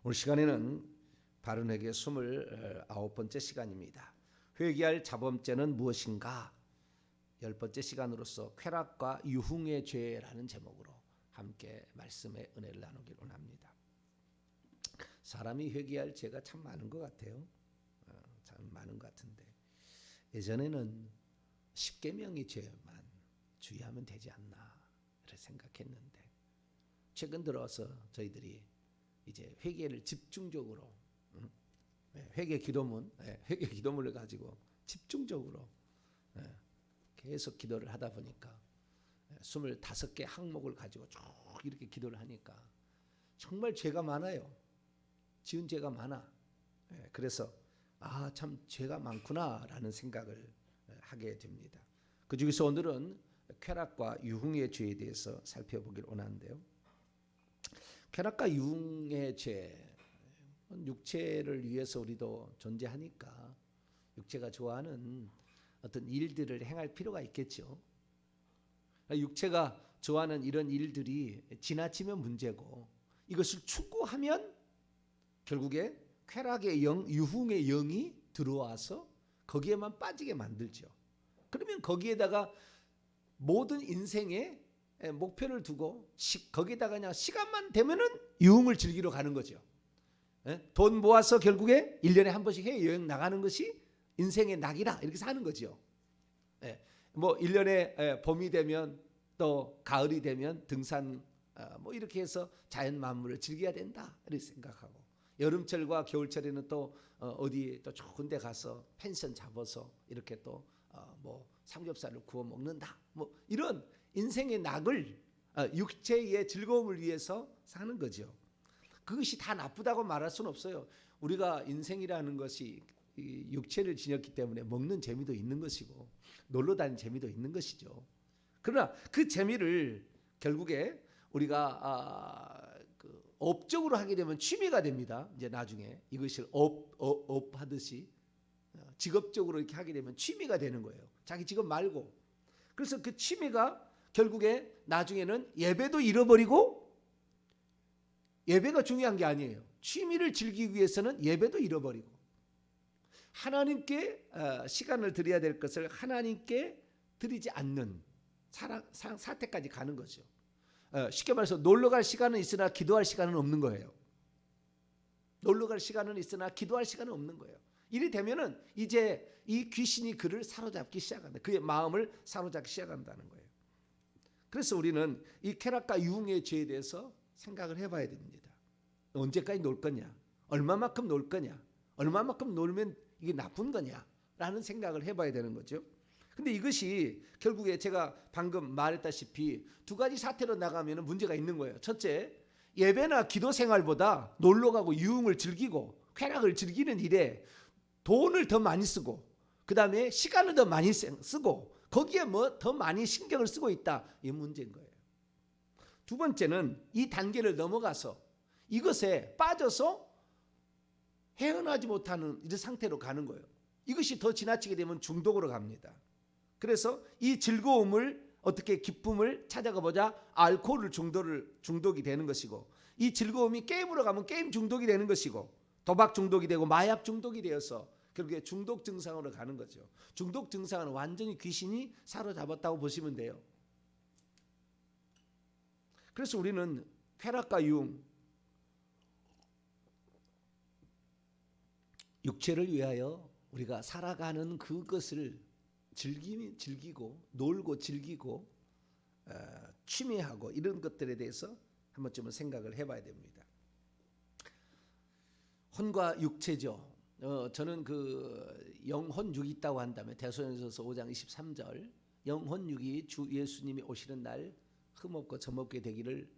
오늘 시간에는 바른 회개 29번째 시간입니다. 회개할 자범죄는 무엇인가? 10번째 시간으로서 쾌락과 유흥의 죄라는 제목으로 함께 말씀의 은혜를 나누길 원합니다. 사람이 회개할 죄가 참 많은 것 같아요. 참 많은 것 같은데 예전에는 십계명의 죄만 주의하면 되지 않나 이렇게 생각했는데 최근 들어서 저희들이 이제 회개를 집중적으로 회개 기도문을 가지고 집중적으로 계속 기도를 하다 보니까 25개 항목을 가지고 쭉 이렇게 기도를 하니까 정말 죄가 많아요. 지은 죄가 많아. 그래서 참 죄가 많구나라는 생각을 하게 됩니다. 그 중에서 오늘은 쾌락과 유흥의 죄에 대해서 살펴보길 원하는데요. 쾌락과 유흥의 죄, 육체를 위해서 우리도 존재하니까 육체가 좋아하는 어떤 일들을 행할 필요가 있겠죠. 육체가 좋아하는 이런 일들이 지나치면 문제고 이것을 추구하면 결국에 쾌락의 영, 유흥의 영이 들어와서 거기에만 빠지게 만들죠. 그러면 거기에다가 모든 인생의 목표를 두고 거기에다가 그냥 시간만 되면은 유흥을 즐기러 가는 거죠. 돈 모아서 결국에 1년에 한 번씩 해외여행 나가는 것이 인생의 낙이라 이렇게 사는 거죠. 뭐 1년에 봄이 되면 또 가을이 되면 등산 뭐 이렇게 해서 자연 만물을 즐겨야 된다 이렇게 생각하고 여름철과 겨울철에는 또 어디 또 좋은 데 가서 펜션 잡아서 이렇게 또 뭐 삼겹살을 구워 먹는다 뭐 이런 인생의 낙을 육체의 즐거움을 위해서 사는 거죠. 그것이 다 나쁘다고 말할 수는 없어요. 우리가 인생이라는 것이 육체를 지녔기 때문에 먹는 재미도 있는 것이고 놀러 다니는 재미도 있는 것이죠. 그러나 그 재미를 결국에 우리가 업적으로 하게 되면 취미가 됩니다. 이제 나중에 이것을 업 하듯이 직업적으로 이렇게 하게 되면 취미가 되는 거예요. 자기 직업 말고. 그래서 그 취미가 결국에 나중에는 예배도 잃어버리고 예배가 중요한 게 아니에요. 취미를 즐기기 위해서는 예배도 잃어버리고 하나님께 시간을 드려야 될 것을 하나님께 드리지 않는 사태까지 가는 거죠. 쉽게 말해서 놀러 갈 시간은 있으나 기도할 시간은 없는 거예요. 놀러 갈 시간은 있으나 기도할 시간은 없는 거예요. 이리 되면은 이제 이 귀신이 그를 사로잡기 시작한다. 그의 마음을 사로잡기 시작한다는 거예요. 그래서 우리는 이 쾌락과 유흥의 죄에 대해서 생각을 해봐야 됩니다. 언제까지 놀 거냐? 얼마만큼 놀 거냐? 얼마만큼 놀면 이게 나쁜 거냐라는 생각을 해봐야 되는 거죠. 근데 이것이 결국에 제가 방금 말했다시피 두 가지 사태로 나가면 문제가 있는 거예요. 첫째, 예배나 기도 생활보다 놀러 가고 유흥을 즐기고 쾌락을 즐기는 일에 돈을 더 많이 쓰고 그 다음에 시간을 더 많이 쓰고 거기에 뭐 더 많이 신경을 쓰고 있다. 이 문제인 거예요. 두 번째는 이 단계를 넘어가서 이것에 빠져서 헤어나지 못하는 이런 상태로 가는 거예요. 이것이 더 지나치게 되면 중독으로 갑니다. 그래서 이 즐거움을 어떻게 기쁨을 찾아가 보자 알코올 중독이 되는 것이고 이 즐거움이 게임으로 가면 게임 중독이 되는 것이고 도박 중독이 되고 마약 중독이 되어서 결국에 중독 증상으로 가는 거죠. 중독 증상은 완전히 귀신이 사로잡았다고 보시면 돼요. 그래서 우리는 쾌락과 유흥, 육체를 위하여 우리가 살아가는 그것을 즐기고 놀고 즐기고 취미하고 이런 것들에 대해서 한 번쯤은 생각을 해봐야 됩니다. 혼과 육체죠. 저는 그 영혼육이 있다고 한다면 데살로니가서 5장 23절 영혼육이 주 예수님이 오시는 날 흠없고 점없게 되기를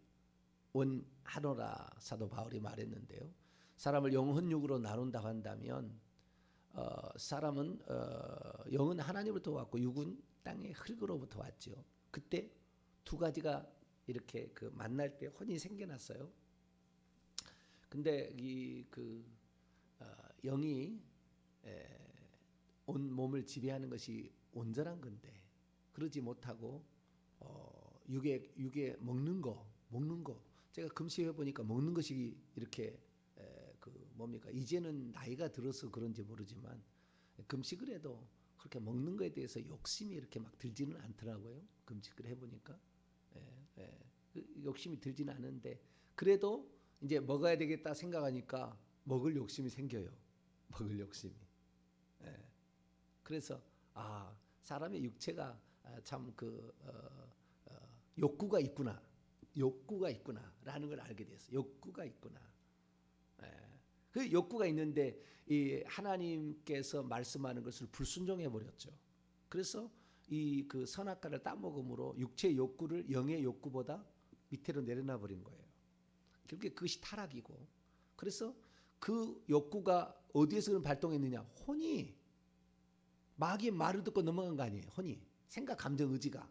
원하노라 사도 바울이 말했는데요. 사람을 영혼육으로 나눈다고 한다면 사람은 영은 하나님으로부터 왔고 육은 땅의 흙으로부터 왔죠. 그때 두 가지가 이렇게 그 만날 때 혼이 생겨났어요. 근데 이 영이 온 몸을 지배하는 것이 온전한 건데 그러지 못하고 육에 먹는 거 제가 금시해 보니까 먹는 것이 이렇게 이제는 나이가 들어서 그런지 모르지만 금식을 해도 그렇게 먹는 거에 대해서 욕심이 이렇게 막 들지는 않더라고요. 금식을 해보니까 욕심이 들지는 않은데 그래도 이제 먹어야 되겠다 생각하니까 먹을 욕심이 생겨요. 먹을 욕심이. 그래서 사람의 육체가 참 욕구가 있구나라는 걸 알게 됐어요. 욕구가 있구나. 그 욕구가 있는데 이 하나님께서 말씀하는 것을 불순종해 버렸죠. 그래서 이 그 선악과를 따먹음으로 육체의 욕구를 영의 욕구보다 밑으로 내려놔 버린 거예요. 결국에 그것이 타락이고, 그래서 그 욕구가 어디에서 발동했느냐? 혼이 마귀의 말을 듣고 넘어간 거 아니에요. 혼이 생각, 감정, 의지가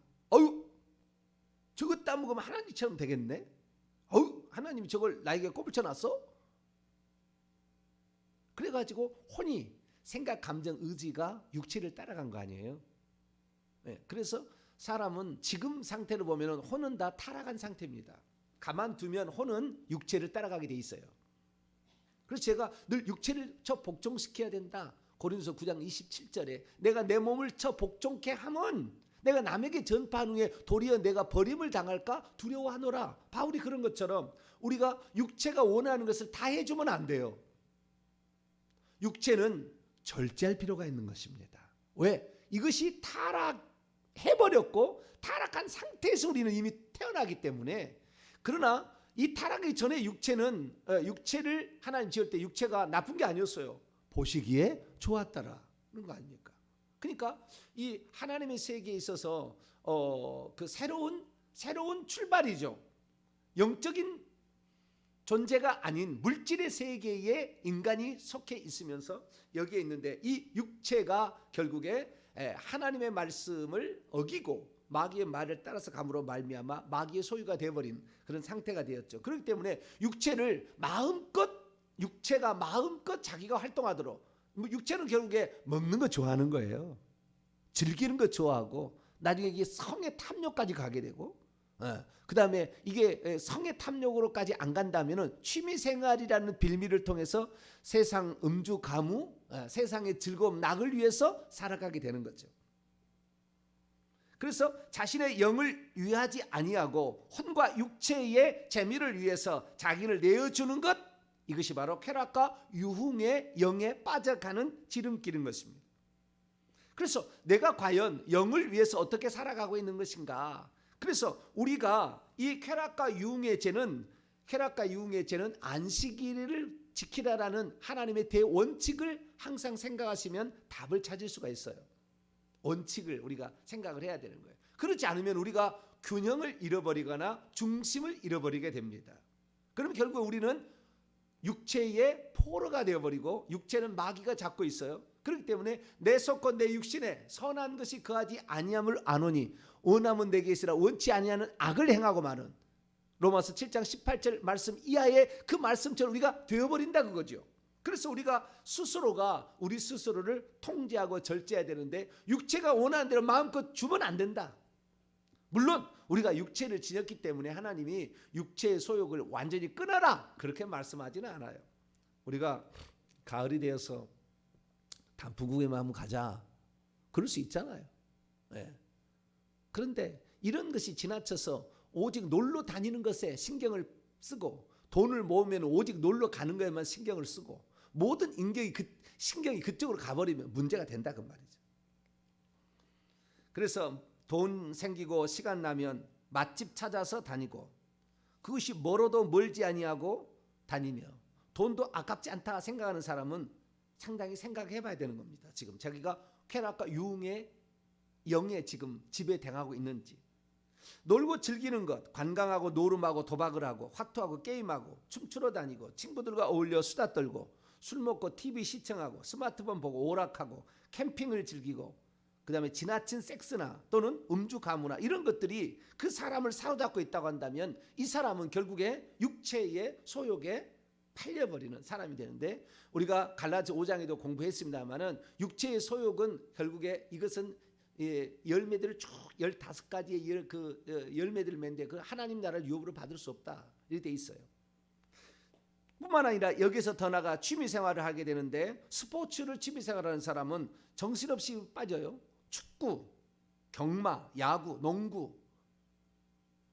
저거 따먹으면 하나님처럼 되겠네. 하나님이 저걸 나에게 꼽을쳐놨어? 그래가지고 혼이 생각, 감정, 의지가 육체를 따라간 거 아니에요. 그래서 사람은 지금 상태로 보면 혼은 다 타락한 상태입니다. 가만두면 혼은 육체를 따라가게 돼 있어요. 그래서 제가 늘 육체를 복종시켜야 된다. 고린도서 9장 27절에 내가 내 몸을 복종케 하면 내가 남에게 전파한 후에 도리어 내가 버림을 당할까 두려워하노라. 바울이 그런 것처럼 우리가 육체가 원하는 것을 다 해주면 안 돼요. 육체는 절제할 필요가 있는 것입니다. 왜? 이것이 타락해버렸고 타락한 상태에서 우리는 이미 태어나기 때문에. 그러나 이 타락하기 전에 육체를 하나님 지을 때 육체가 나쁜 게 아니었어요. 보시기에 좋았다라는 거 아닙니까? 그러니까 이 하나님의 세계에 있어서 그 새로운 출발이죠. 영적인 존재가 아닌 물질의 세계에 인간이 속해 있으면서 여기에 있는데 이 육체가 결국에 하나님의 말씀을 어기고 마귀의 말을 따라서 감으로 말미암아 마귀의 소유가 되어버린 그런 상태가 되었죠. 그렇기 때문에 육체가 마음껏 자기가 활동하도록, 육체는 결국에 먹는 거 좋아하는 거예요. 즐기는 거 좋아하고 나중에 이게 성의 탐욕까지 가게 되고, 그 다음에 이게 성의 탐욕으로까지 안 간다면은 취미생활이라는 빌미를 통해서 세상 음주 가무, 세상의 즐거움, 낙을 위해서 살아가게 되는 거죠. 그래서 자신의 영을 위하지 아니하고 혼과 육체의 재미를 위해서 자기를 내어주는 것, 이것이 바로 쾌락과 유흥의 영에 빠져가는 지름길인 것입니다. 그래서 내가 과연 영을 위해서 어떻게 살아가고 있는 것인가? 그래서 우리가 이 쾌락과 유흥의 죄는 안식일을 지키라라는 하나님의 대원칙을 항상 생각하시면 답을 찾을 수가 있어요. 원칙을 우리가 생각을 해야 되는 거예요. 그렇지 않으면 우리가 균형을 잃어버리거나 중심을 잃어버리게 됩니다. 그럼 결국 우리는 육체의 포로가 되어버리고, 육체는 마귀가 잡고 있어요. 그렇기 때문에 내 속과 내 육신에 선한 것이 거하지 아니함을 아노니 원함은 내게 있으라 원치 아니하는 악을 행하고 마는, 로마서 7장 18절 말씀 이하의 그 말씀처럼 우리가 되어버린다 그거죠. 그래서 우리 스스로를 통제하고 절제해야 되는데 육체가 원하는 대로 마음껏 주면 안 된다. 물론 우리가 육체를 지녔기 때문에 하나님이 육체의 소욕을 완전히 끊어라 그렇게 말씀하지는 않아요. 우리가 가을이 되어서 단풍구경에 한번 가자 그럴 수 있잖아요. 그런데 이런 것이 지나쳐서 오직 놀러 다니는 것에 신경을 쓰고, 돈을 모으면 오직 놀러 가는 것에만 신경을 쓰고, 모든 신경이 그쪽으로 가버리면 문제가 된다 그 말이죠. 그래서 돈 생기고 시간 나면 맛집 찾아서 다니고, 그것이 멀어도 멀지 아니하고 다니며 돈도 아깝지 않다 생각하는 사람은 상당히 생각해 봐야 되는 겁니다. 지금 자기가 쾌락과 유흥의 영에 지금 지배당하고 있는지. 놀고 즐기는 것, 관광하고 노름하고 도박을 하고 화투하고 게임하고 춤추러 다니고 친구들과 어울려 수다 떨고 술 먹고 TV 시청하고 스마트폰 보고 오락하고 캠핑을 즐기고, 그 다음에 지나친 섹스나 또는 음주 가무나 이런 것들이 그 사람을 사로잡고 있다고 한다면 이 사람은 결국에 육체의 소욕에 팔려버리는 사람이 되는데, 우리가 갈라디아 5장에도 공부했습니다마는 육체의 소욕은 결국에 이것은 열매들을 쭉 15가지의 열매들을 맺는데 그 하나님 나라를 유업으로 받을 수 없다 이렇게 돼 있어요. 뿐만 아니라 여기서 더 나아가 취미생활을 하게 되는데, 스포츠를 취미생활하는 사람은 정신없이 빠져요. 축구, 경마, 야구, 농구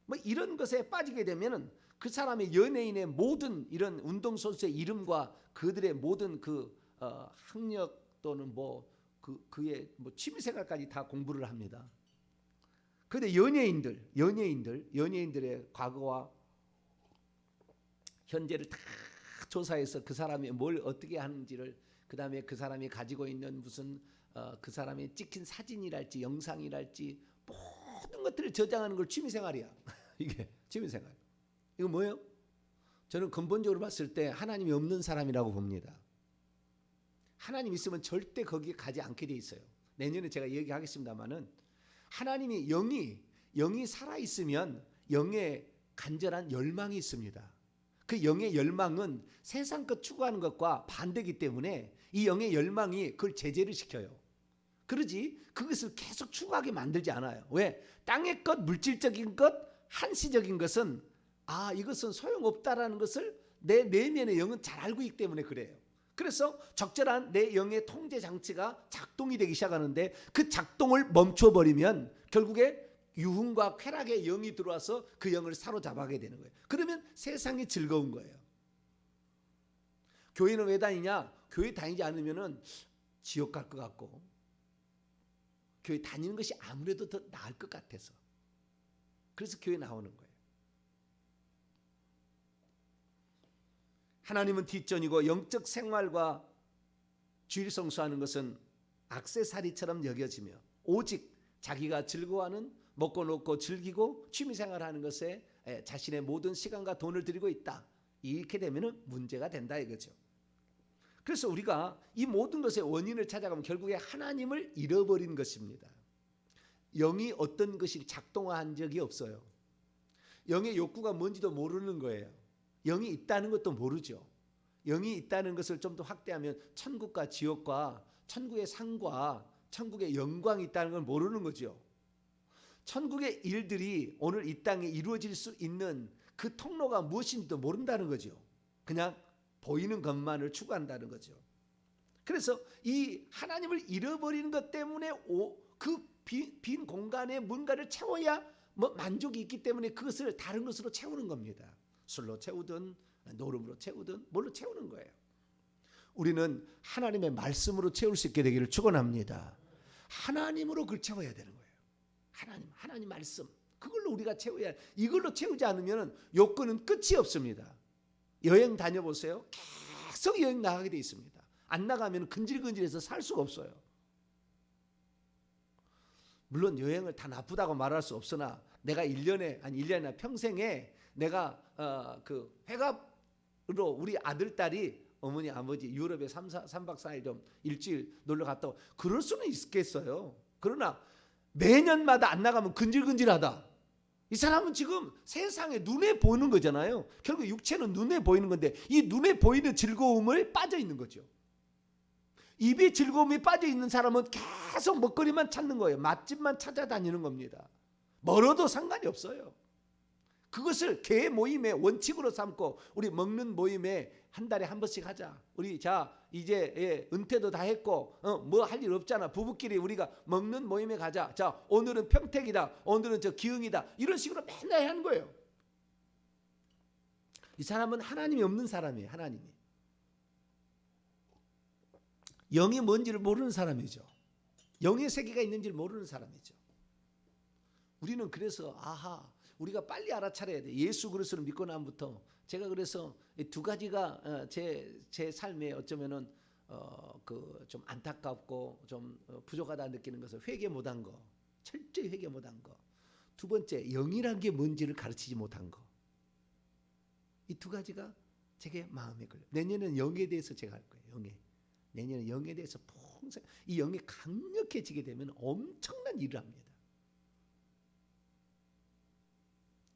뭐 이런 것에 빠지게 되면은 그 사람의 연예인의 모든 이런 운동선수의 이름과 그들의 모든 학력 또는 그의 취미생활까지 다 공부를 합니다. 그런데 연예인들의 과거와 현재를 다 조사해서 그 사람이 뭘 어떻게 하는지를, 그 다음에 그 사람이 가지고 있는 무슨 그 사람이 찍힌 사진이랄지 영상이랄지 모든 것들을 저장하는 걸 취미생활이야. 이게 취미생활. 이거 뭐예요? 저는 근본적으로 봤을 때 하나님이 없는 사람이라고 봅니다. 하나님 있으면 절대 거기에 가지 않게 돼 있어요. 내년에 제가 얘기하겠습니다마는, 하나님이 영이 살아있으면 영의 간절한 열망이 있습니다. 그 영의 열망은 세상 것 추구하는 것과 반대이기 때문에 이 영의 열망이 그걸 제재를 시켜요. 그러지 그것을 계속 추구하게 만들지 않아요. 왜? 땅의 것, 물질적인 것, 한시적인 것은 이것은 소용없다라는 것을 내 내면의 영은 잘 알고 있기 때문에 그래요. 그래서 적절한 내 영의 통제 장치가 작동이 되기 시작하는데, 그 작동을 멈춰버리면 결국에 유흥과 쾌락의 영이 들어와서 그 영을 사로잡아게 되는 거예요. 그러면 세상이 즐거운 거예요. 교회는 왜 다니냐? 교회 다니지 않으면 지옥 갈 것 같고, 교회 다니는 것이 아무래도 더 나을 것 같아서, 그래서 교회 나오는 거예요. 하나님은 뒷전이고 영적 생활과 주일 성수하는 것은 액세서리처럼 여겨지며, 오직 자기가 즐거워하는, 먹고 놓고 즐기고 취미생활하는 것에 자신의 모든 시간과 돈을 들이고 있다, 이렇게 되면 문제가 된다 이거죠. 그래서 우리가 이 모든 것의 원인을 찾아가면 결국에 하나님을 잃어버린 것입니다. 영이 어떤 것이 작동한 적이 없어요. 영의 욕구가 뭔지도 모르는 거예요. 영이 있다는 것도 모르죠. 영이 있다는 것을 좀 더 확대하면 천국과 지옥과 천국의 상과 천국의 영광이 있다는 걸 모르는 거죠. 천국의 일들이 오늘 이 땅에 이루어질 수 있는 그 통로가 무엇인지도 모른다는 거죠. 그냥 보이는 것만을 추구한다는 거죠. 그래서 이 하나님을 잃어버리는 것 때문에 그 빈 공간에 뭔가를 채워야 만족이 있기 때문에 그것을 다른 것으로 채우는 겁니다. 술로 채우든 노름으로 채우든 뭘로 채우는 거예요. 우리는 하나님의 말씀으로 채울 수 있게 되기를 축원합니다. 하나님으로 그걸 채워야 되는 거예요. 하나님 말씀, 그걸로 우리가 채워야. 이걸로 채우지 않으면 욕구는 끝이 없습니다. 여행 다녀보세요. 계속 여행 나가게 돼 있습니다. 안 나가면 근질근질해서 살 수가 없어요. 물론 여행을 다 나쁘다고 말할 수 없으나, 내가 1년이나 평생에 내가 그 회갑으로 우리 아들 딸이 어머니 아버지 유럽에 3박 4일 좀 일주일 놀러 갔다 오고 그럴 수는 있겠어요. 그러나 매년마다 안 나가면 근질근질하다. 이 사람은 지금 세상에 눈에 보이는 거잖아요. 결국 육체는 눈에 보이는 건데, 이 눈에 보이는 즐거움을 빠져 있는 거죠. 입에 즐거움이 빠져 있는 사람은 계속 먹거리만 찾는 거예요. 맛집만 찾아다니는 겁니다. 멀어도 상관이 없어요. 그것을 개 모임의 원칙으로 삼고, 우리 먹는 모임에 한 달에 한 번씩 하자. 우리 이제 은퇴도 다 했고 뭐 할 일 없잖아. 부부끼리 우리가 먹는 모임에 가자. 자, 오늘은 평택이다. 오늘은 기흥이다. 이런 식으로 맨날 하는 거예요. 이 사람은 하나님이 없는 사람이에요. 하나님이. 영이 뭔지를 모르는 사람이죠. 영의 세계가 있는지를 모르는 사람이죠. 우리는 그래서 우리가 빨리 알아차려야 돼. 예수 그리스도를 믿고 나부터 제가 그래서 두 가지가 제 삶에 어쩌면은 좀 안타깝고 좀 부족하다 느끼는 것은 회개 못한 거, 철저히 회개 못한 거. 두 번째, 영이란 게 뭔지를 가르치지 못한 거. 이 두 가지가 제게 마음에 걸려. 내년에는 영에 대해서 제가 할 거예요. 내년에 영에 대해서 평생 이 영이 강력해지게 되면 엄청난 일을 합니다.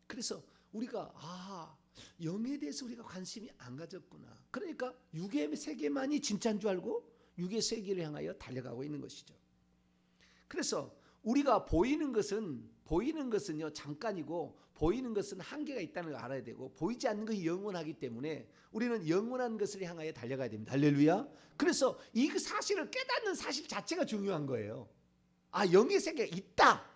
그래서 우리가 영에 대해서 우리가 관심이 안 가졌구나. 그러니까 육의 세계만이 진짜인 줄 알고 육의 세계를 향하여 달려가고 있는 것이죠. 그래서 우리가 보이는 것은요 잠깐이고, 보이는 것은 한계가 있다는 걸 알아야 되고 보이지 않는 것이 영원하기 때문에 우리는 영원한 것을 향하여 달려가야 됩니다. 할렐루야. 그래서 이 사실을 깨닫는 사실 자체가 중요한 거예요. 아, 영의 세계가 있다.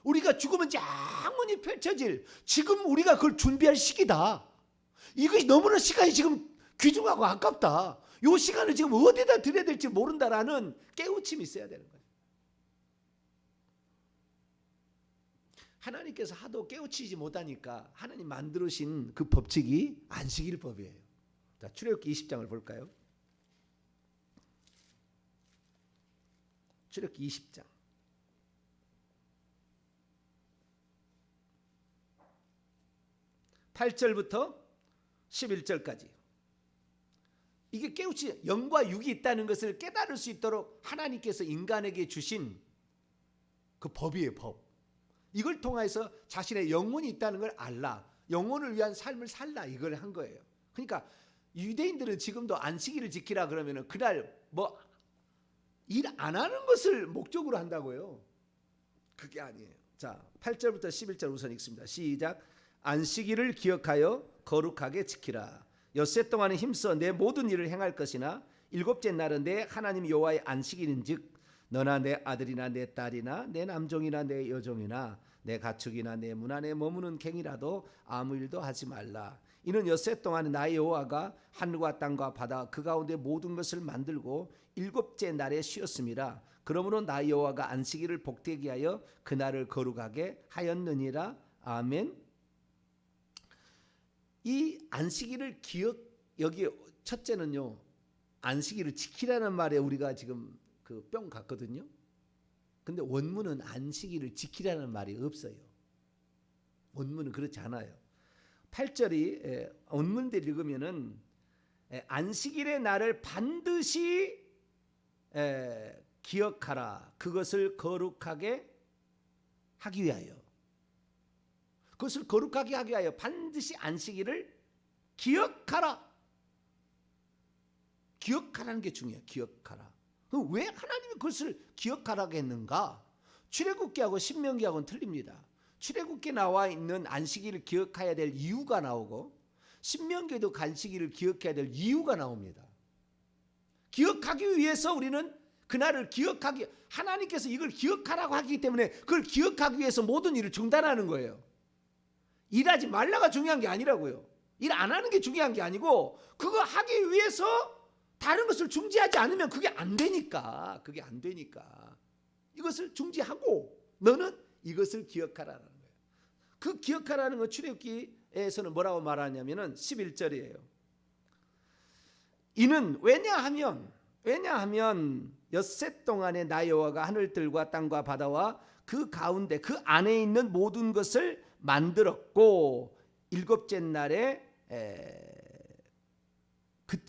우리가 죽으면 영원히 펼쳐질, 지금 우리가 그걸 준비할 시기다. 이것이 너무나 시간이 지금 귀중하고 아깝다. 이 시간을 지금 어디다 들여야 될지 모른다라는 깨우침이 있어야 되는 거예요. 하나님께서 하도 깨우치지 못하니까 하나님 만들으신 그 법칙이 안식일법이에요. 자, 출애굽기 20장을 볼까요? 출애굽기 20장 8절부터 11절까지. 이게 깨우치, 영과 육이 있다는 것을 깨달을 수 있도록 하나님께서 인간에게 주신 그 법이에요, 법. 이걸 통해서 자신의 영혼이 있다는 걸 알라, 영혼을 위한 삶을 살라, 이걸 한 거예요. 그러니까 유대인들은 지금도 안식일을 지키라 그러면은 그날 뭐 일 안 하는 것을 목적으로 한다고요. 그게 아니에요. 자, 8절부터 11절 우선 읽습니다. 시작. 안식일을 기억하여 거룩하게 지키라. 엿새 동안은 힘써 내 모든 일을 행할 것이나 일곱째 날은 내 하나님 여호와의 안식일인즉 너나 내 아들이나 내 딸이나 내 남종이나 내 여종이나 내 가축이나 내 문 안에 머무는 갱이라도 아무 일도 하지 말라. 이는 엿새 동안에 나의 여호와가 하늘과 땅과 바다 그 가운데 모든 것을 만들고 일곱째 날에 쉬었음이라. 그러므로 나의 여호와가 안식일을 복되게 하여 그날을 거룩하게 하였느니라. 아멘. 이 안식일을 여기 첫째는요, 안식일을 지키라는 말에 우리가 지금 그 뿅 갔거든요. 근데 원문은 안식일을 지키라는 말이 없어요. 원문은 그렇지 않아요. 8절이 원문대로 읽으면은 안식일의 날을 반드시 기억하라. 그것을 거룩하게 하기 위하여. 그것을 거룩하게 하기 위하여 반드시 안식일을 기억하라. 기억하라는 게 중요해요. 기억하라. 왜 하나님이 그것을 기억하라고 했는가? 출애굽기하고 신명기하고는 틀립니다. 출애굽기에 나와 있는 안식일을 기억해야 될 이유가 나오고 신명기에도 안식일을 기억해야 될 이유가 나옵니다. 기억하기 위해서 우리는 그날을 기억하기, 하나님께서 이걸 기억하라고 하기 때문에 그걸 기억하기 위해서 모든 일을 중단하는 거예요. 일하지 말라가 중요한 게 아니라고요. 일 안 하는 게 중요한 게 아니고 그거 하기 위해서 다른 것을 중지하지 않으면 그게 안 되니까. 그게 안 되니까 이것을 중지하고 너는 이것을 기억하라는 거예요. 그 기억하라는 건 출애굽기에서는 뭐라고 말하냐면은 11절이에요. 이는 왜냐하면 엿새 동안에 나 여호와가 하늘들과 땅과 바다와 그 가운데 그 안에 있는 모든 것을 만들었고 일곱째 날에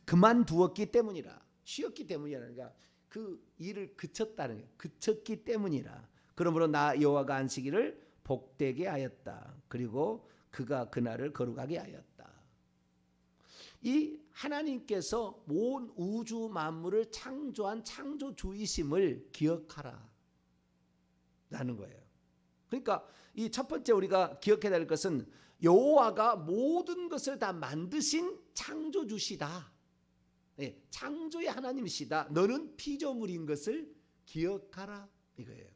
그만두었기 때문이라. 쉬었기 때문이라. 그러니까 그 일을 그쳤다는 거예요. 그쳤기 때문이라. 그러므로 나 여호와가 안식일을 복되게 하였다. 그리고 그가 그날을 거룩하게 하였다. 이 하나님께서 온 우주 만물을 창조한 창조주이심을 기억하라 라는 거예요. 그러니까 이 첫 번째 우리가 기억해야 될 것은 여호와가 모든 것을 다 만드신 창조주시다. 네, 창조의 하나님이시다. 너는 피조물인 것을 기억하라 이거예요.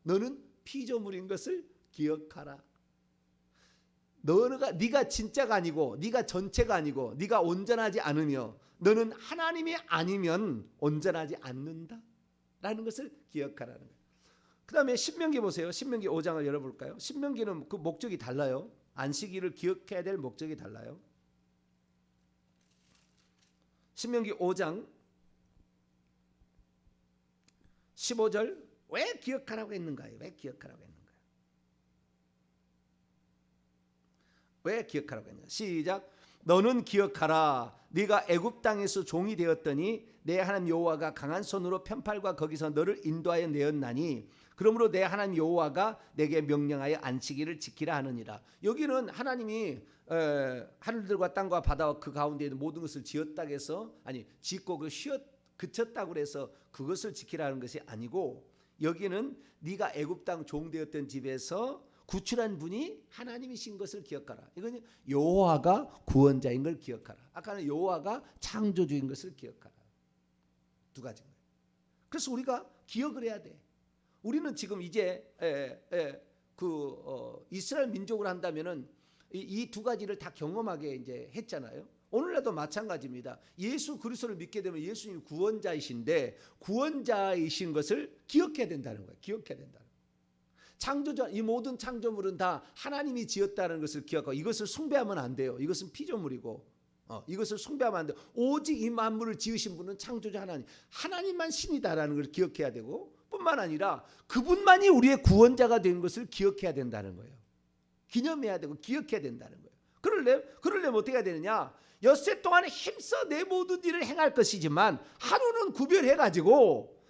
너는 피조물인 것을 기억하라. 네가 진짜가 아니고 네가 전체가 아니고 네가 온전하지 않으며 너는 하나님이 아니면 온전하지 않는다 라는 것을 기억하라는 거예요. 그 다음에 신명기 보세요. 신명기 5장을 열어볼까요? 신명기는 그 목적이 달라요. 안식일을 기억해야 될 목적이 달라요. 신명기 5장 15절 왜 기억하라고 했는가요? 왜 기억하라고 했는가요? 왜 기억하라고 했는가? 시작. 너는 기억하라. 네가 애굽 땅에서 종이 되었더니 내 하나님 여호와가 강한 손으로 편팔과 거기서 너를 인도하여 내었나니 그러므로 내 하나님 여호와가 내게 명령하여 안식일을 지키라 하느니라. 여기는 하나님이 하늘들과 땅과 바다와 그 가운데 있는 모든 것을 지었다고 해서 짓고 그쳤다고 해서 그것을 지키라는 것이 아니고 여기는 네가 애굽 땅 종 되었던 집에서 구출한 분이 하나님이신 것을 기억하라. 이건 여호와가 구원자인 걸 기억하라. 아까는 여호와가 창조주인 것을 기억하라. 두 가지인 거예요. 그래서 우리가 기억을 해야 돼. 우리는 지금 이제 이스라엘 민족을 한다면은 이 두 가지를 다 경험하게 이제 했잖아요. 오늘날도 마찬가지입니다. 예수 그리스도를 믿게 되면 예수님 구원자이신데 구원자이신 것을 기억해야 된다는 거예요. 기억해야 된다. 창조자, 이 모든 창조물은 다 하나님이 지었다는 것을 기억하고 이것을 숭배하면 안 돼요. 이것은 피조물이고 이것을 숭배하면 안 돼요. 오직 이 만물을 지으신 분은 창조자 하나님만 신이다라는 걸 기억해야 되고 뿐만 아니라 그분만이 우리의 구원자가 된 것을 기억해야 된다는 거예요. 기념해야 되고 기억해야 된다는 거예요. 그러려면 어떻게 해야 되느냐? 엿새 동안에 힘써 내 모든 일을 행할 것이지만 하루는 구별해가지고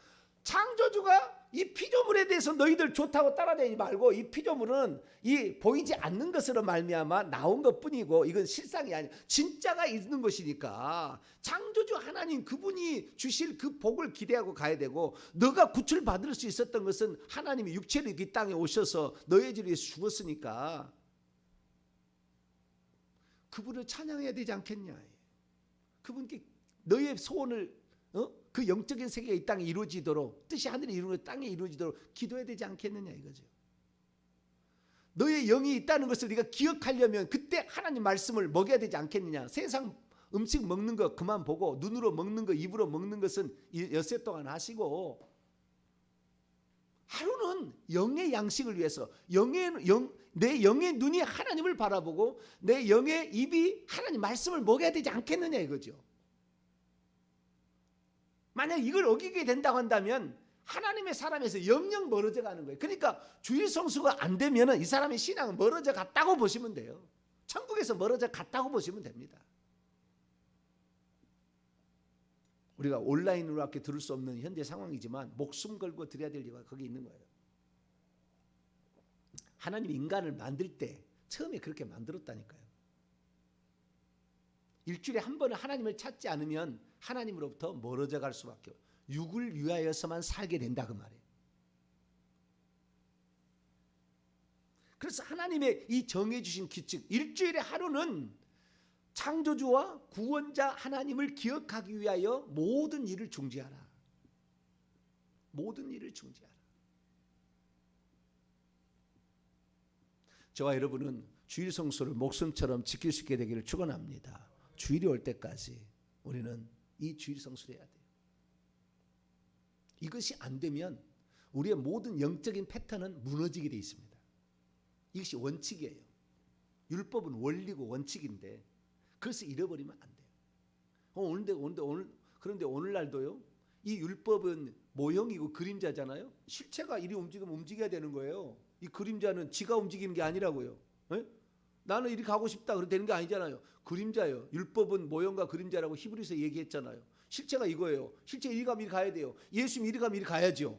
창조주가 이 피조물에 대해서 너희들 좋다고 따라다니지 말고 이 피조물은 이 보이지 않는 것으로 말미암아 나온 것뿐이고 이건 실상이 아니야. 진짜가 있는 것이니까 창조주 하나님 그분이 주실 그 복을 기대하고 가야 되고 너가 구출받을 수 있었던 것은 하나님이 육체로 이 땅에 오셔서 너의 죄를 위해서 죽었으니까 그분을 찬양해야 되지 않겠냐. 그분께 너의 소원을 그 영적인 세계가 이 땅에 이루어지도록 뜻이 하늘에 이루어지고 땅에 이루어지도록 기도해야 되지 않겠느냐 이거죠. 너의 영이 있다는 것을 네가 기억하려면 그때 하나님 말씀을 먹여야 되지 않겠느냐. 세상 음식 먹는 거 그만 보고 눈으로 먹는 거 입으로 먹는 것은 엿새 동안 하시고 하루는 영의 양식을 위해서 내 영의 눈이 하나님을 바라보고 내 영의 입이 하나님 말씀을 먹여야 되지 않겠느냐 이거죠. 만약 이걸 어기게 된다고 한다면 하나님의 사람에서 영영 멀어져 가는 거예요. 그러니까 주일 성수가 안 되면 이 사람의 신앙은 멀어져 갔다고 보시면 돼요. 천국에서 멀어져 갔다고 보시면 됩니다. 우리가 온라인으로밖에 들을 수 없는 현재 상황이지만 목숨 걸고 드려야 될 이유가 거기 있는 거예요. 하나님이 인간을 만들 때 처음에 그렇게 만들었다니까요. 일주일에 한 번은 하나님을 찾지 않으면 하나님으로부터 멀어져 갈 수밖에 없어요. 육을 위하여서만 살게 된다 그 말이에요. 그래서 하나님의 이 정해주신 규칙 일주일에 하루는 창조주와 구원자 하나님을 기억하기 위하여 모든 일을 중지하라. 모든 일을 중지하라. 저와 여러분은 주일 성수를 목숨처럼 지킬 수 있게 되기를 축원합니다. 주일이 올 때까지 우리는 이 주일 성수를 해야 돼요. 이것이 안 되면 우리의 모든 영적인 패턴은 무너지게 돼 있습니다. 이것이 원칙이에요. 율법은 원리고 원칙인데 그것을 잃어버리면 안 돼요. 그런데 오늘날도요. 이 율법은 모형이고 그림자잖아요. 실체가 이리 움직이면 움직여야 되는 거예요. 이 그림자는 지가 움직이는 게 아니라고요. 에? 나는 이리 가고 싶다 그래 되는 게 아니잖아요. 그림자예요. 율법은 모형과 그림자라고 히브리서 얘기했잖아요. 실체가 이거예요. 실제 이리 가면 이리 가야 돼요. 예수님 이리 가면 이리 가야죠.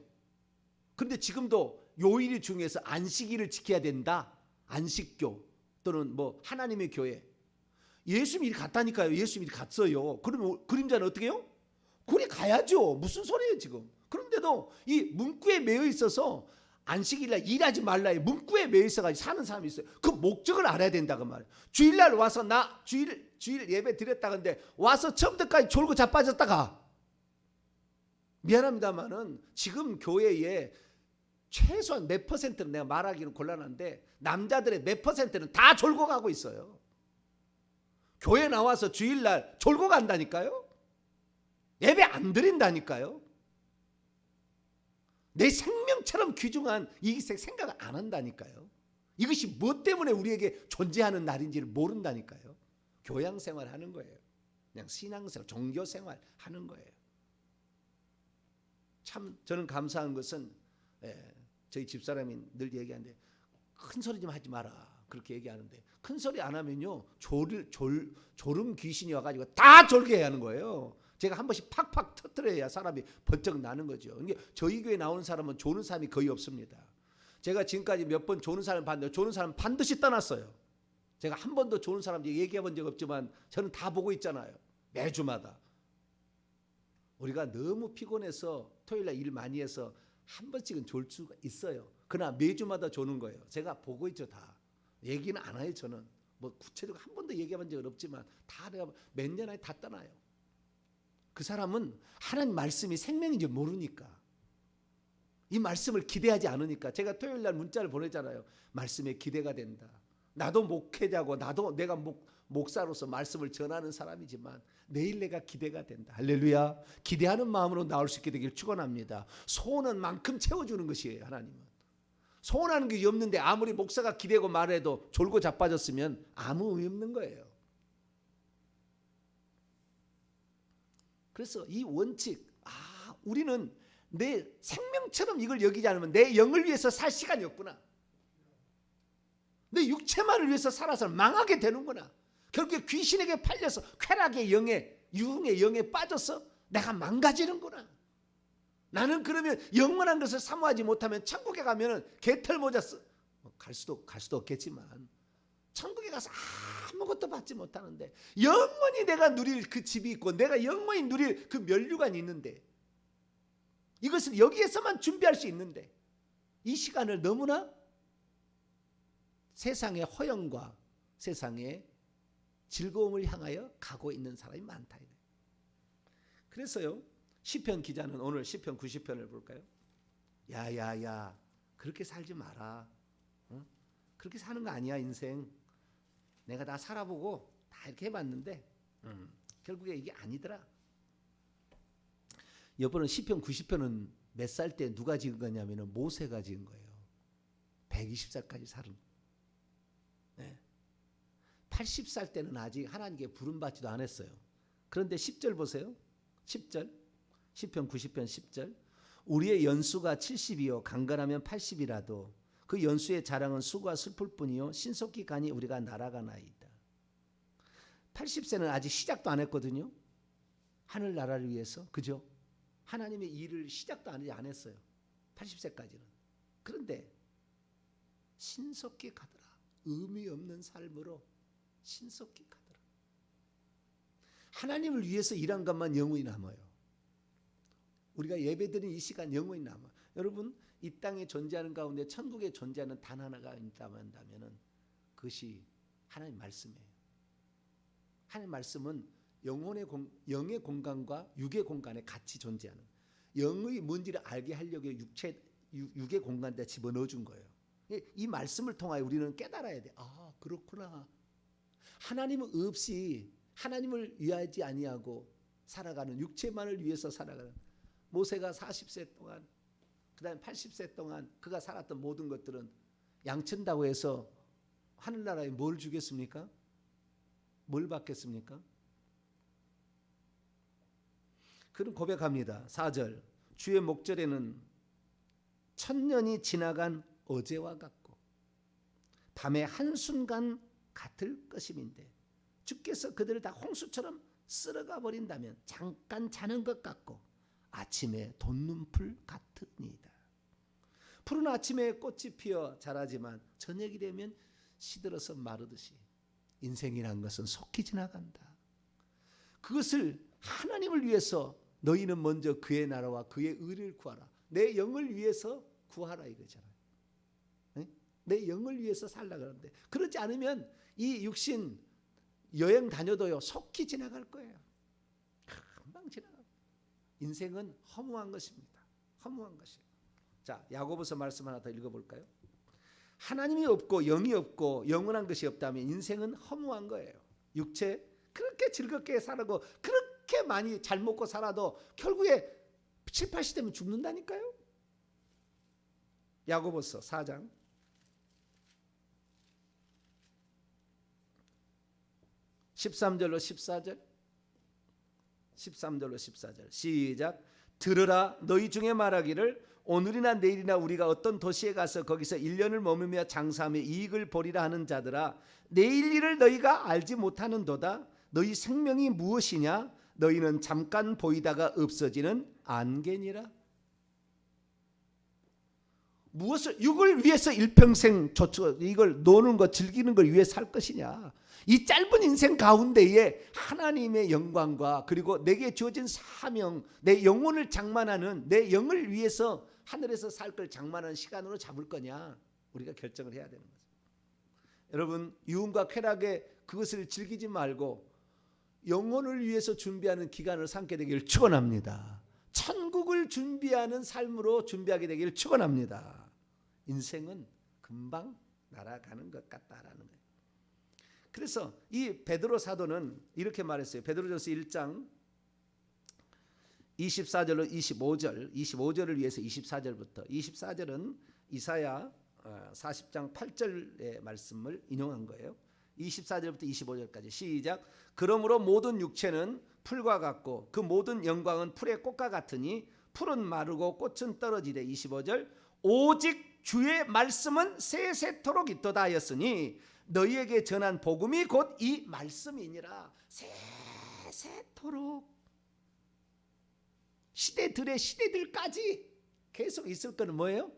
그런데 지금도 요일 중에서 안식일을 지켜야 된다. 안식교 또는 뭐 하나님의 교회. 예수님이 이리 갔다니까요. 예수님이 이리 갔어요. 그러면 그림자는 어떻게 해요? 그래 가야죠. 무슨 소리예요 지금. 그런데도 이 문구에 매여 있어서 안식일날 일하지 말라의 문구에 매여 있어가지고 사는 사람이 있어요. 그 목적을 알아야 된다 그 말이에요. 주일날 와서 나 주일 예배 드렸다는데 와서 처음부터까지 졸고 자빠졌다가 미안합니다만은 지금 교회에 최소한 몇 퍼센트는 내가 말하기는 곤란한데 남자들의 몇 퍼센트는 다 졸고 가고 있어요. 교회 나와서 주일날 졸고 간다니까요. 예배 안 드린다니까요. 내 생명처럼 귀중한 이 생각을 안 한다니까요. 이것이 무엇 때문에 우리에게 존재하는 날인지를 모른다니까요. 교양생활 하는 거예요. 그냥 신앙생활, 종교생활 하는 거예요. 참 저는 감사한 것은 저희 집사람이 늘 얘기하는데 큰 소리 좀 하지 마라 그렇게 얘기하는데 큰 소리 안 하면요 졸음 귀신이 와가지고 다 졸게 하는 거예요. 제가 한 번씩 팍팍 터뜨려야 사람이 번쩍 나는 거죠. 그러니까 저희 교회 나오는 사람은 조는 사람이 거의 없습니다. 제가 지금까지 몇 번 조는 사람 봤는데 조는 사람 반드시 떠났어요. 제가 한 번도 조는 사람 얘기해 본 적 없지만 저는 다 보고 있잖아요. 매주마다. 우리가 너무 피곤해서 토요일날 일 많이 해서 한 번씩은 졸 수가 있어요. 그러나 매주마다 조는 거예요. 제가 보고 있죠. 다 얘기는 안 해요. 저는 뭐 구체적으로 한 번도 얘기해본 적은 없지만 다 내가 몇 년 안에 다 떠나요. 그 사람은 하나님 말씀이 생명인지 모르니까, 이 말씀을 기대하지 않으니까. 제가 토요일 날 문자를 보내잖아요. 말씀에 기대가 된다. 나도 목회자고 나도 내가 목사로서 말씀을 전하는 사람이지만 내일 내가 기대가 된다. 할렐루야. 기대하는 마음으로 나올 수 있게 되길 축원합니다. 소원은 만큼 채워주는 것이에요. 하나님은 소원하는 게 없는데 아무리 목사가 기대고 말해도 졸고 자빠졌으면 아무 의미 없는 거예요. 그래서 이 원칙, 우리는 내 생명처럼 이걸 여기지 않으면 내 영을 위해서 살 시간이 없구나. 내 육체만을 위해서 살아서 망하게 되는구나. 결국에 귀신에게 팔려서 쾌락의 영에, 유흥의 영에 빠져서 내가 망가지는구나. 나는 그러면 영원한 것을 사모하지 못하면 천국에 가면은 개털 모자 갈 수도 없겠지만 천국에 가서 아무것도 받지 못하는데 영원히 내가 누릴 그 집이 있고 내가 영원히 누릴 그 면류관이 있는데, 이것을 여기에서만 준비할 수 있는데 이 시간을 너무나 세상의 허영과 세상의 즐거움을 향하여 가고 있는 사람이 많다. 그래서요, 시편 기자는 오늘 시편 90편을 볼까요? 야야야, 그렇게 살지 마라. 그렇게 사는 거 아니야. 인생 내가 다 살아보고 다 이렇게 해봤는데 결국에 이게 아니더라. 여러분, 시편 90편은 몇 살 때 누가 지은 거냐면 모세가 지은 거예요. 120살까지 살은. 80살 때는 아직 하나님께 부름받지도 않았어요. 그런데 10절 보세요. 10절, 시편 90편 10절. 우리의 연수가 70이요 강건하면 80이라도 그 연수의 자랑은 수고와 슬플 뿐이요 신속히 가니 우리가 날아가나이다. 80세는 아직 시작도 안 했거든요. 하늘나라를 위해서. 그죠? 하나님의 일을 시작도 안 했어요. 80세까지는. 그런데 신속히 가더라. 의미 없는 삶으로 신속히 가더라. 하나님을 위해서 일한 것만 영원히 남아요. 우리가 예배드리는 이 시간 영원히 남아. 여러분, 이 땅에 존재하는 가운데 천국에 존재하는 단 하나가 있다면 그것이 하나님 말씀이에요. 하나님 말씀은 영의 공간과 육의 공간에 같이 존재하는, 영의 뭔지를 알게 하려고 육의 공간에 집어넣어 준 거예요. 이 말씀을 통하여 우리는 깨달아야 돼. 그렇구나. 하나님은 없이 하나님을 위하지 아니하고 살아가는, 육체만을 위해서 살아가는 모세가 40세 동안, 그 다음에 80세 동안 그가 살았던 모든 것들은 양친다고 해서 하늘나라에 뭘 주겠습니까? 뭘 받겠습니까? 그는 고백합니다. 4절. 주의 목전에는 천년이 지나간 어제와 같고 밤의 한순간 같을 것임인데 주께서 그들을 다 홍수처럼 쓸어가 버린다면 잠깐 자는 것 같고 아침에 돋눈풀 같으니이다. 푸른 아침에 꽃이 피어 자라지만 저녁이 되면 시들어서 마르듯이 인생이란 것은 속히 지나간다. 그것을 하나님을 위해서 너희는 먼저 그의 나라와 그의 의를 구하라. 내 영을 위해서 구하라 이거잖아요. 내 영을 위해서 살라 그러는데 그렇지 않으면 이 육신 여행 다녀도요 속히 지나갈 거예요. 금방 지나가. 인생은 허무한 것입니다. 허무한 것이에요. 자, 야고보서 말씀 하나 더 읽어볼까요? 하나님이 없고 영이 없고 영원한 것이 없다면 인생은 허무한 거예요. 육체 그렇게 즐겁게 살고 그렇게 많이 잘 먹고 살아도 결국에 7, 80 되면 죽는다니까요. 야고보서 4장 13절로 14절 13절로 14절 시작. 들으라. 너희 중에 말하기를 오늘이나 내일이나 우리가 어떤 도시에 가서 거기서 1년을 머물며 장사하며 이익을 보리라 하는 자들아, 내일 일을 너희가 알지 못하는도다. 너희 생명이 무엇이냐? 너희는 잠깐 보이다가 없어지는 안개니라. 무엇을 육을 위해서 일평생 이걸 노는 것 즐기는 걸 위해 살 것이냐? 이 짧은 인생 가운데에 하나님의 영광과 그리고 내게 주어진 사명, 내 영혼을 장만하는 내 영을 위해서 하늘에서 살 걸 장만하는 시간으로 잡을 거냐, 우리가 결정을 해야 되는 거죠. 여러분, 유흥과 쾌락에 그것을 즐기지 말고 영혼을 위해서 준비하는 기간을 삼게 되기를 축원합니다. 천국을 준비하는 삶으로 준비하게 되기를 축원합니다. 인생은 금방 날아가는 것 같다라는 거예요. 그래서 이 베드로 사도는 이렇게 말했어요. 베드로전서 1장 24절로 25절을 위해서 24절부터 24절은 이사야 40장 8절의 말씀을 인용한 거예요. 24절부터 25절까지 시작. 그러므로 모든 육체는 풀과 같고 그 모든 영광은 풀의 꽃과 같으니 풀은 마르고 꽃은 떨어지되 25절 오직 주의 말씀은 세세토록 있도다 하였으니 너희에게 전한 복음이 곧 이 말씀이니라. 세세토록 시대들의 시대들까지 계속 있을 거는 뭐예요?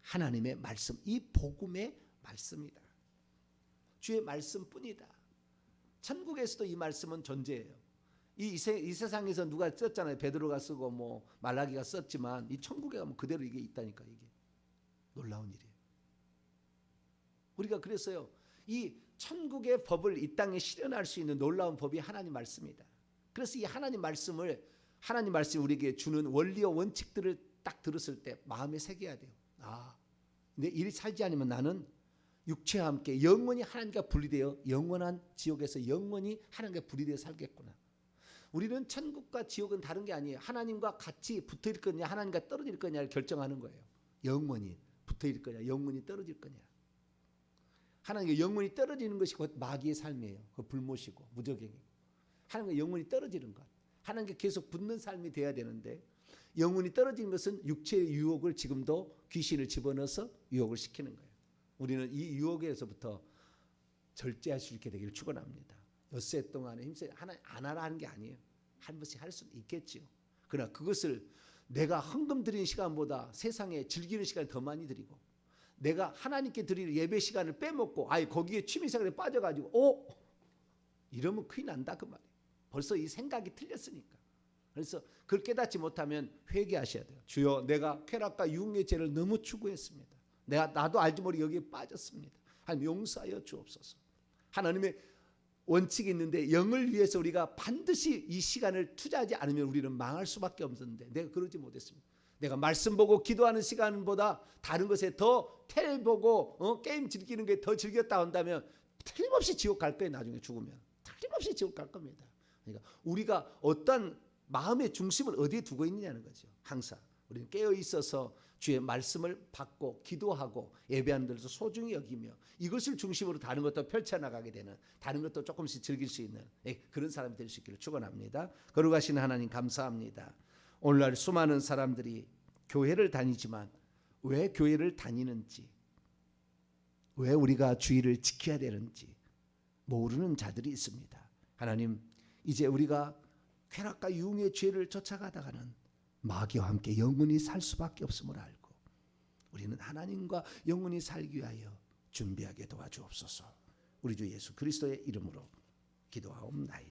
하나님의 말씀, 이 복음의 말씀이다. 주의 말씀뿐이다. 천국에서도 이 말씀은 존재해요. 이 세상에서 누가 썼잖아요. 베드로가 쓰고 뭐 말라기가 썼지만 이 천국에 가면 그대로 이게 있다니까. 이게 놀라운 일이에요. 우리가 그랬어요. 이 천국의 법을 이 땅에 실현할 수 있는 놀라운 법이 하나님 말씀이다. 그래서 이 하나님 말씀이 우리에게 주는 원리와 원칙들을 딱 들었을 때 마음에 새겨야 돼요. 근데 이리 살지 않으면 나는 육체와 함께 영원히 하나님과 분리되어 영원한 지옥에서 영원히 하나님과 분리되어 살겠구나. 우리는 천국과 지옥은 다른 게 아니에요. 하나님과 같이 붙어있을 거냐 하나님과 떨어질 거냐를 결정하는 거예요. 영원히 붙어있을 거냐 영원히 떨어질 거냐. 하나님과 영원히 떨어지는 것이 곧 마귀의 삶이에요. 그 불못이고 무적행이고. 하나님과 영원히 떨어지는 것. 하나님께 계속 붙는 삶이 돼야 되는데 영원히 떨어지는 것은 육체의 유혹을 지금도 귀신을 집어넣어서 유혹을 시키는 거예요. 우리는 이 유혹에서부터 절제할 수 있게 되기를 축원합니다. 엿새 동안에 힘써 하나님 안 하라는 게 아니에요. 한 번씩 할 수는 있겠지요. 그러나 그것을 내가 헌금 드리는 시간보다 세상에 즐기는 시간을 더 많이 드리고 내가 하나님께 드릴 예배 시간을 빼먹고 거기에 취미생활에 빠져가지고 이러면 큰일 난다 그 말이에요. 벌써 이 생각이 틀렸으니까. 그래서 그걸 깨닫지 못하면 회개하셔야 돼요. 주여 내가 쾌락과 유흥의 죄를 너무 추구했습니다. 나도 알지 모르게 여기에 빠졌습니다. 하나님 용서하여 주옵소서. 하나님의 원칙이 있는데 영을 위해서 우리가 반드시 이 시간을 투자하지 않으면 우리는 망할 수밖에 없었는데 내가 그러지 못했습니다. 내가 말씀 보고 기도하는 시간보다 다른 것에 더 텔레비 보고 게임 즐기는 게 더 즐겼다 한다면 틀림없이 지옥 갈 거예요. 나중에 죽으면 틀림없이 지옥 갈 겁니다. 그러니까 우리가 어떤 마음의 중심을 어디에 두고 있느냐는 거죠. 항상 우리는 깨어 있어서 주의 말씀을 받고 기도하고 예배하는 데서 소중히 여기며 이것을 중심으로 다른 것도 펼쳐나가게 되는 다른 것도 조금씩 즐길 수 있는 그런 사람이 될 수 있기를 축원합니다. 거룩하신 하나님 감사합니다. 오늘날 수많은 사람들이 교회를 다니지만 왜 교회를 다니는지 왜 우리가 주의를 지켜야 되는지 모르는 자들이 있습니다. 하나님 이제 우리가 쾌락과 유흥의 죄를 쫓아가다가는 마귀와 함께 영원히 살 수밖에 없음을 알고 우리는 하나님과 영원히 살기 위하여 준비하게 도와주옵소서. 우리 주 예수 그리스도의 이름으로 기도하옵나이다.